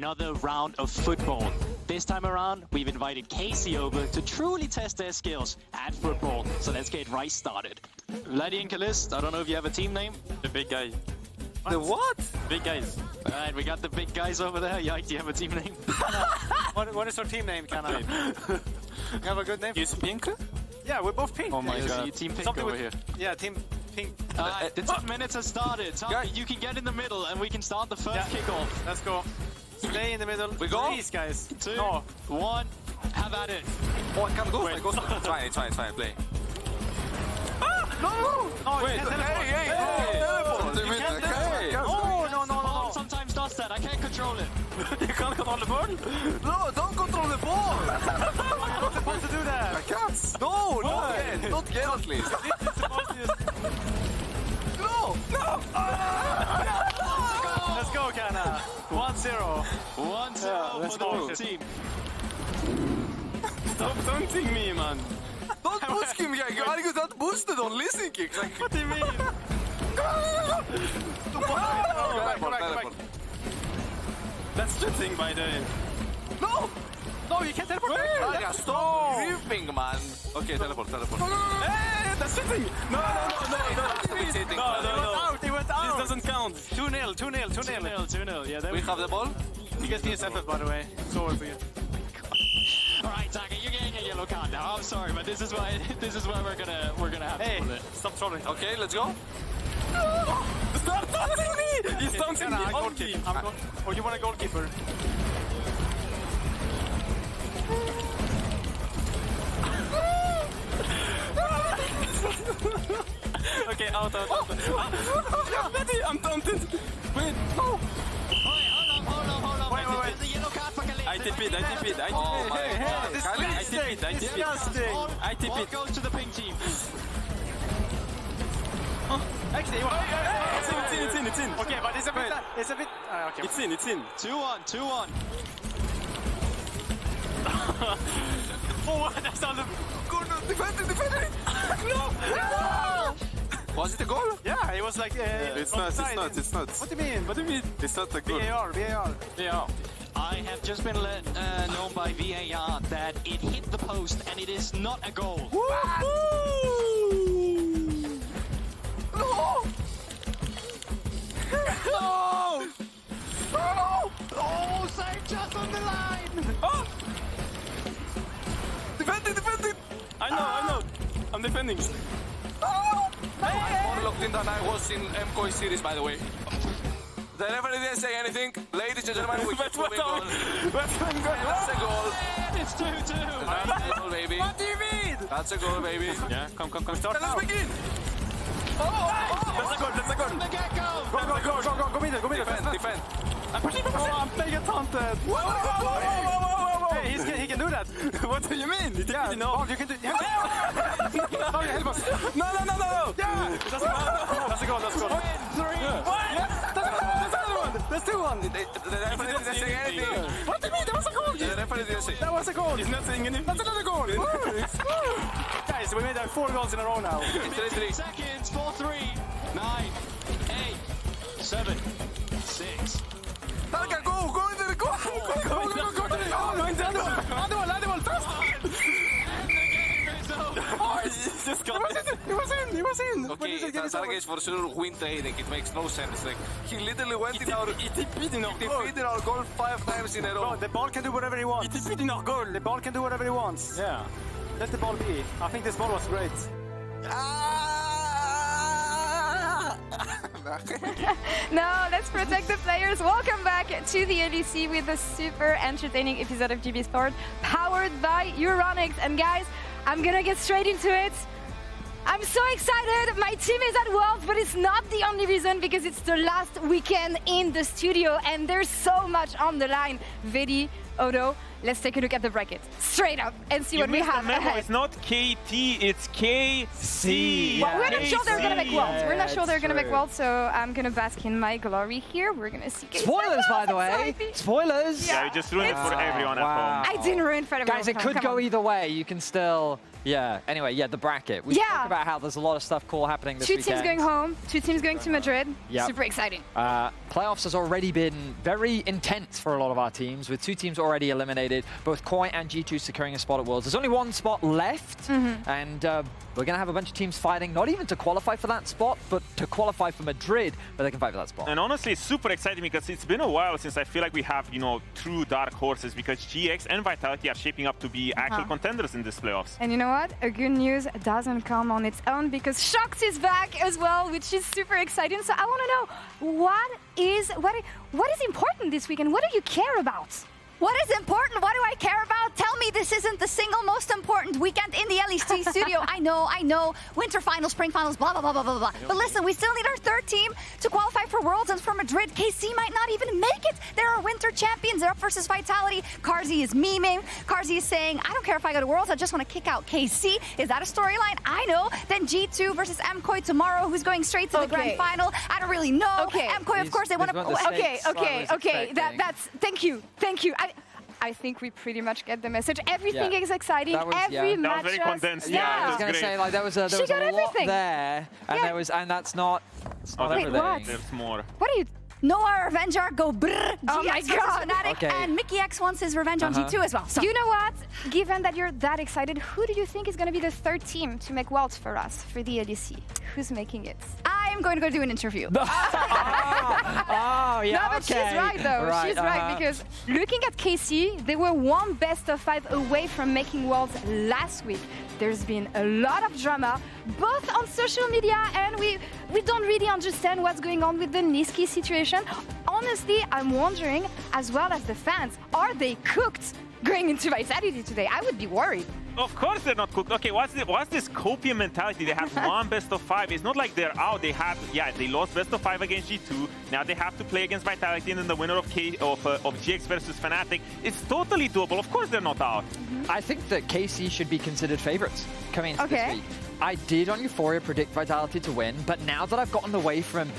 another round of football. This time around, we've invited Casey over to truly test their skills at football. So let's get right started. Vladi and Kalist, I don't know if you have a team name. The big guy. The what? Big guys. Alright, we got the big guys over there. Yike, do you have a team name? What is our team name, Kana? You have a good name? Use pink? Yeah, we're both pink. Oh my Yeah, so god. you team pink Something over with- here. Yeah, team pink. Alright, the 10 minutes has started. Tommy, you can get in the middle and we can start the first kickoff. Let's go. Stay in the middle. We go? Please, guys. 2, No. 1, have at it. Oh, I can't go. I go. It's fine, play. No, Wait, you can't teleport. hey! You can't teleport. No. Sometimes does that. I can't control it. You can't control the ball? No, don't control the ball! You're not supposed to do that. I can't! No, not yet! Not yet at least! You're supposed to just... No! Let's go, Kana. 1-0. 1-0 let's for the go. blue team. Stop taunting me, man. Don't push him, guy! Are you that boosted on listening kicks? Like, What do you mean? Go back. That's the thing, by the way. no! No, you can't teleport back. Raga, stop gripping, man! Okay, teleport. Hey, that's cheating! No. He went out. This doesn't count. 2-0. 2-0. Yeah, there We we have the ball? You guys need FF, by the way. Sorry for you. Alright, Taka, you're getting a yellow card now. I'm sorry, but this is why we're gonna have Hey, to with it. stop trolling. Okay, let's go. Stop taunting me! He's taunting me I'm only. goalkeeper. Oh, you want a goalkeeper? Okay, out. Vladi, I'm taunted. Wait, no. Hold on. Wait. There's a yellow card for Kalist. I TP'd. Oh my god. This Kali, is I TP'd. disgusting. I Ball TP'd. goes to the pink team. Actually, It's in. okay, but it's a bit. Okay. It's in. 2-1. Oh, that's not the. Defend it! No! Was it a goal? Yeah, it was like. It's not. What do you mean? What do you mean? It's not a good. VAR. Yeah. I have just been let known by VAR that it hit the post and it is not a goal. No! Oh, save just on the line! Defend it! I know. I'm defending. I'm more locked in than I was in MCOI series, by the way. The referee didn't say anything. Ladies and gentlemen, we But keep moving on. That's a goal. And it's 2-2. That's a goal, baby. What do you mean? That's a goal, baby. Yeah, come. Start. Let's begin. That's a goal. From the get-go. Go middle. Defend. I'm playing a taunted. Hey, he can do that. What do you mean? You TP'd Oh, enough. you can do. Sorry, help us. No. Yeah, that's a goal. 3. That's 2-1. The referee didn't say anything. What do you mean? That was a goal. The referee didn't say. That was a goal. He's not saying anything. That's another goal. Guys, we made 4 goals in a row now. 3-3. Seconds for 3. 9, 8, 7, 6. Tarka, go in there, go. Underball, fast. And the game is over. He just got it. He was in. Okay, Tarka is for sure win trading. It makes no sense. Like, he literally went in our... He TP'd in our He goal. defeated our goal 5 times in a row. No, the ball can do whatever he He wants. TP'd in our goal. The ball can do whatever he wants. Yeah. Let the ball be. I think this ball was great. No, let's protect the players. Welcome back to the LEC with a super entertaining episode of GB Sport powered by Euronics. And guys, I'm gonna get straight into it. I'm so excited. My team is at Worlds, but it's not the only reason because it's the last weekend in the studio and there's so much on the line. Vedi, Odo, let's take a look at the bracket straight up and see what we have ahead. It's not KT, it's KC. Well, we're not sure they're gonna make worlds. We're not sure they're gonna make true. worlds, so I'm gonna bask in my glory here. We're gonna see. Spoilers, by the way. Spoilers. Yeah, you just ruined it for everyone at home. I didn't ruin for everyone. Guys, it Come could go on. either way. You can still... Yeah, anyway, yeah, the bracket. We talked about how there's a lot of stuff cool happening this weekend. 2 teams going home, 2 teams going to Madrid. Yep. Super exciting. Playoffs has already been very intense for a lot of our teams, with 2 teams already eliminated, both Koi and G2 securing a spot at Worlds. There's only 1 spot left, and we're going to have a bunch of teams fighting, not even to qualify for that spot, but to qualify for Madrid, but they can fight for that spot. And honestly, it's super exciting because it's been a while since I feel like we have, true dark horses, because GX and Vitality are shaping up to be actual contenders in this playoffs. And you know what? A good news doesn't come on its own, because Shox is back as well, which is super exciting. So I want to know, what is important this weekend? What do you care about? What is important? What do I care about? Tell me this isn't the single most important weekend in the LEC studio. I know. Winter finals, spring finals, blah, blah, blah, blah, blah, blah. But listen, we still need our 3rd team to qualify for Worlds, and for Madrid, KC might not even make it. They're our winter champions. They're up versus Vitality. Carzzy is memeing. Carzzy is saying, I don't care if I go to Worlds. I just want to kick out KC. Is that a storyline? I know. Then G2 versus MKOI tomorrow, who's going straight to the grand final. I don't really know. Okay. MKOI, of course, they want to... Okay. That's... Thank you. I think we pretty much get the message. Everything is exciting. Every match. That was very condensed. Yeah. I was going to say, like, there was a lot there, and and that's not everything. What? There's more. What are you... Noah Revenger go brrr. Oh my GX versus God. Fnatic, Okay. and Mickey X wants his revenge on G2 as well. So. You know what? Given that you're that excited, who do you think is going to be the 3rd team to make Worlds for us, for the LEC? Who's making it? I'm going to go do an interview. Oh, yeah, No, but she's right, though. She's right, because looking at KC, they were 1 best-of-5 away from making Worlds last week. There's been a lot of drama, both on social media, and we don't really understand what's going on with the Niski situation. Honestly, I'm wondering, as well as the fans, are they cooked going into Vitality today? I would be worried. Of course they're not cooked. Okay, what's this copium mentality? They have 1 best-of-5. It's not like they're out. They lost best-of-5 against G2. Now they have to play against Vitality, and then the winner of GX versus Fnatic. It's totally doable. Of course they're not out. I think that KC should be considered favorites coming into this week. I did on Euphoria predict Vitality to win, but now that I've gotten away from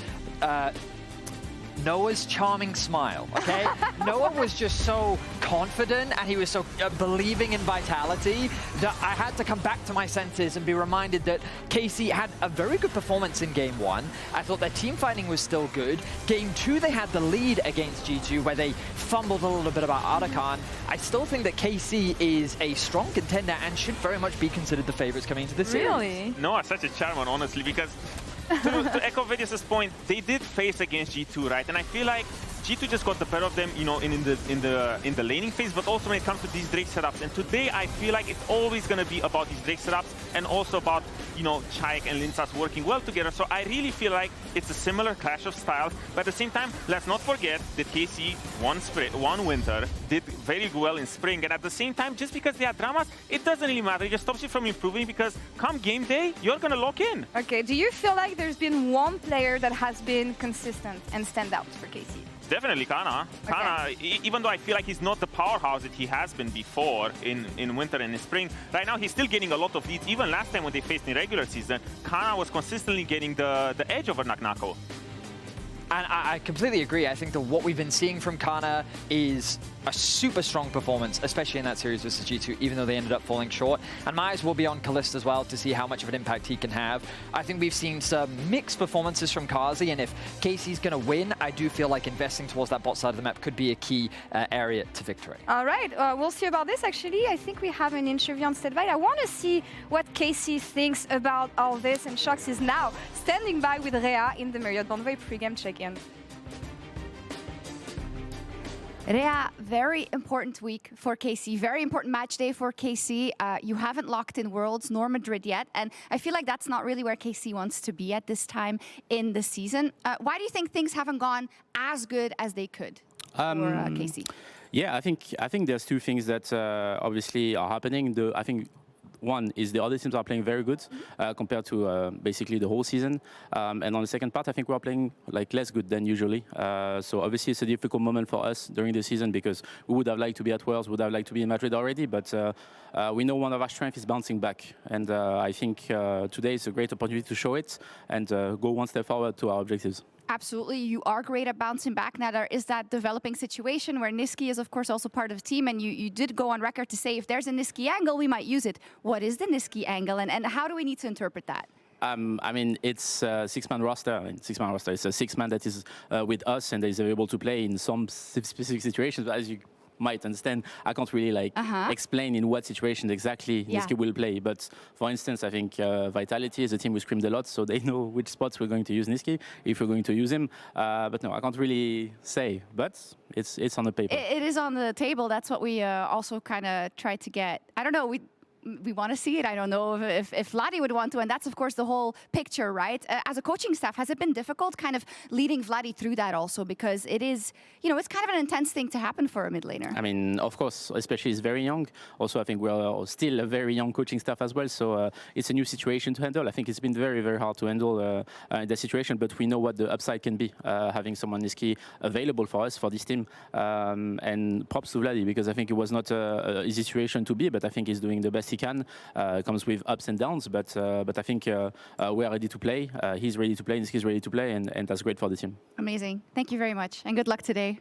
Noah's charming smile, okay? Noah was just so confident, and he was so believing in Vitality, that I had to come back to my senses and be reminded that KC had a very good performance in Game 1. I thought their team fighting was still good. Game 2, they had the lead against G2, where they fumbled a little bit about Ardakan. I still think that KC is a strong contender and should very much be considered the favorites coming into this series. Really? Noah's such a charmer, honestly, because to echo Vidius's point, they did face against G2, right? And I feel like G2 just got the better of them, in the laning phase, but also when it comes to these Drake setups. And today, I feel like it's always going to be about these Drake setups, and also about, Chaik and Linsas working well together. So I really feel like it's a similar clash of styles. But at the same time, let's not forget that KC won winter, did very well in spring, and at the same time, just because they had dramas, it doesn't really matter. It just stops you from improving, because come game day, you're going to lock in. Okay, do you feel like there's been 1 player that has been consistent and stand out for KC? Definitely Kana. Kana, even though I feel like he's not the powerhouse that he has been before in winter and in spring, right now he's still getting a lot of leads. Even last time when they faced in regular season, Kana was consistently getting the edge over Naknako. And I completely agree. I think that what we've been seeing from Kana is a super strong performance, especially in that series versus G2, even though they ended up falling short. And my eyes will be on Kalista as well to see how much of an impact he can have. I think we've seen some mixed performances from Carzzy, and if Casey's going to win, I do feel like investing towards that bot side of the map could be a key area to victory. All right, we'll see about this actually. I think we have an interview on Steadbite. I want to see what Casey thinks about all this, and Shox is now standing by with Rhea in the Marriott Bonvoy pregame check-in. Rhea, very important week for KC, very important match day for KC. You haven't locked in Worlds nor Madrid yet, and I feel like that's not really where KC wants to be at this time in the season. Why do you think things haven't gone as good as they could for KC? Yeah, I think there's 2 things that obviously are happening. I think one is the other teams are playing very good compared to basically the whole season. And on the second part, I think we are playing like less good than usually. So obviously it's a difficult moment for us during the season because we would have liked to be at Worlds, would have liked to be in Madrid already, but we know one of our strengths is bouncing back. And I think today is a great opportunity to show it and go one step forward to our objectives. Absolutely, you are great at bouncing back. Now there is that developing situation where Nisqy is of course also part of the team, and you did go on record to say if there's a Nisqy angle, we might use it. What is the Nisqy angle, and how do we need to interpret that? I mean, it's a six-man roster. It's a six-man that is with us and is able to play in some specific situations. But as you might understand, I can't really explain in what situations exactly Nisqy will play. But for instance, I think Vitality is a team who screamed a lot, so they know which spots we're going to use Nisqy, if we're going to use him. But no, I can't really say. But it's on the paper. It is on the table. That's what we also kind of tried to get. I don't know. We want to see it. I don't know if Vladi would want to, and that's of course the whole picture, right? As a coaching staff, has it been difficult kind of leading Vladi through that also? Because it is, it's kind of an intense thing to happen for a mid laner. I mean, of course, especially he's very young. Also, I think we're still a very young coaching staff as well, so it's a new situation to handle. I think it's been very, very hard to handle in that situation, but we know what the upside can be, having someone Nisqy available for us, for this team. And props to Vladi, because I think it was not an easy situation to be, but I think he's doing the best he can. Comes with ups and downs, but I think we are ready to play. He's ready to play, Nisqy's ready to play, and that's great for the team. Amazing. Thank you very much, and good luck today.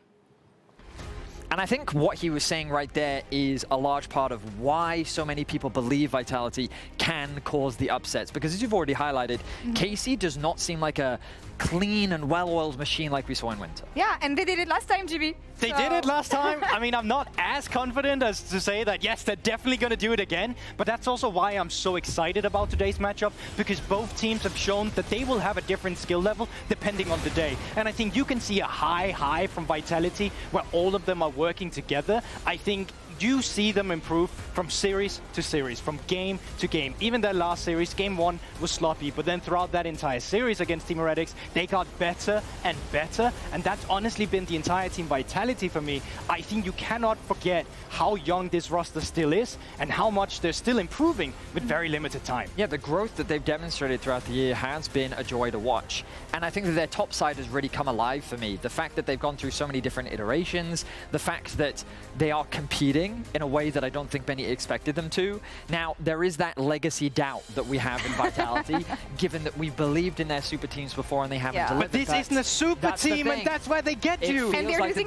And I think what he was saying right there is a large part of why so many people believe Vitality can cause the upsets. Because as you've already highlighted, KC does not seem like a clean and well-oiled machine like we saw in Winter. Yeah, and they did it last time, GB. They did it last time. I mean, I'm not as confident as to say that, yes, they're definitely going to do it again. But that's also why I'm so excited about today's matchup, because both teams have shown that they will have a different skill level depending on the day. And I think you can see a high from Vitality where all of them are working together. I think you see them improve from series to series, from game to game. Even their last series, game 1 was sloppy, but then throughout that entire series against Team Heretics, they got better and better, and that's honestly been the entire Team Vitality for me. I think you cannot forget how young this roster still is and how much they're still improving with very limited time. Yeah, the growth that they've demonstrated throughout the year has been a joy to watch. And I think that their top side has really come alive for me. The fact that they've gone through so many different iterations, the fact that they are competing in a way that I don't think many expected them to. Now, there is that legacy doubt that we have in Vitality, given that we've believed in their super teams before and they haven't delivered. But this isn't a super team, and that's where they get you. It feels like that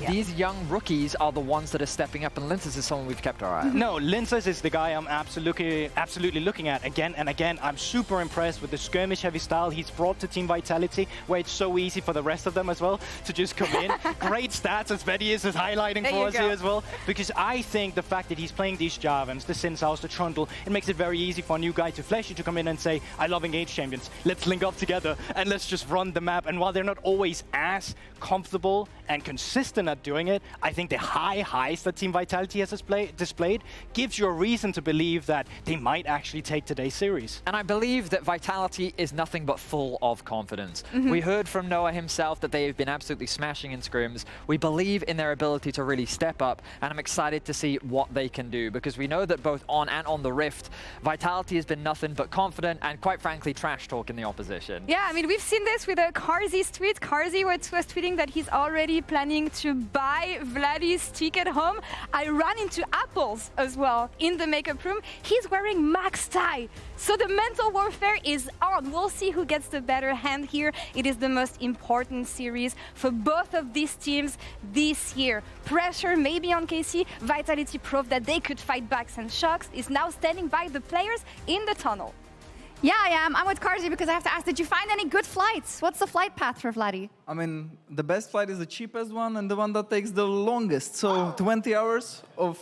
these young rookies are the ones that are stepping up, and Linces is someone we've kept our eye on. No, Linces is the guy I'm absolutely looking at again and again. I'm super impressed with the skirmish-heavy style he's brought to Team Vitality, where it's so easy for the rest of them as well to just come in. Great stats, as Betty is highlighting for us here as well. Because I think the fact that he's playing these Jarvans, the Sinsaus, the Trundle, it makes it very easy for a new guy to Fleshy to come in and say, I love Engage Champions, let's link up together and let's just run the map. And while they're not always as comfortable and consistent at doing it, I think the highs that Team Vitality has displayed gives you a reason to believe that they might actually take today's series. And I believe that Vitality is nothing but full of confidence. We heard from Noah himself that they have been absolutely smashing in scrims. We believe in their ability to really step up, and I'm excited to see what they can do, because we know that both on and on the Rift, Vitality has been nothing but confident and, quite frankly, trash talking the opposition. Yeah, I mean, we've seen this with Karzi's tweet. Karzi was tweeting that he's already planning to buy Vladi's ticket home. I ran into Apples as well in the makeup room. He's wearing Max Tie. So the mental warfare is on. We'll see who gets the better hand here. It is the most important series for both of these teams this year. Pressure maybe on KC. Vitality proved that they could fight backs and shocks. Is now standing by the players in the tunnel. Yeah, I am. I'm with Karzi because I have to ask, did you find any good flights? What's the flight path for Vladi? I mean, the best flight is the cheapest one and the one that takes the longest. So 20 hours of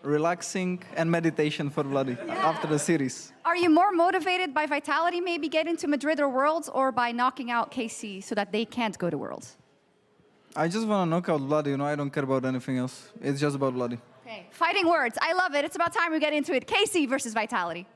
relaxing and meditation for Vladi after the series. Are you more motivated by Vitality maybe getting to Madrid or Worlds, or by knocking out KC so that they can't go to Worlds? I just want to knock out Vladi, I don't care about anything else. It's just about Vladi. Okay. Fighting words. I love it. It's about time we get into it. KC versus Vitality.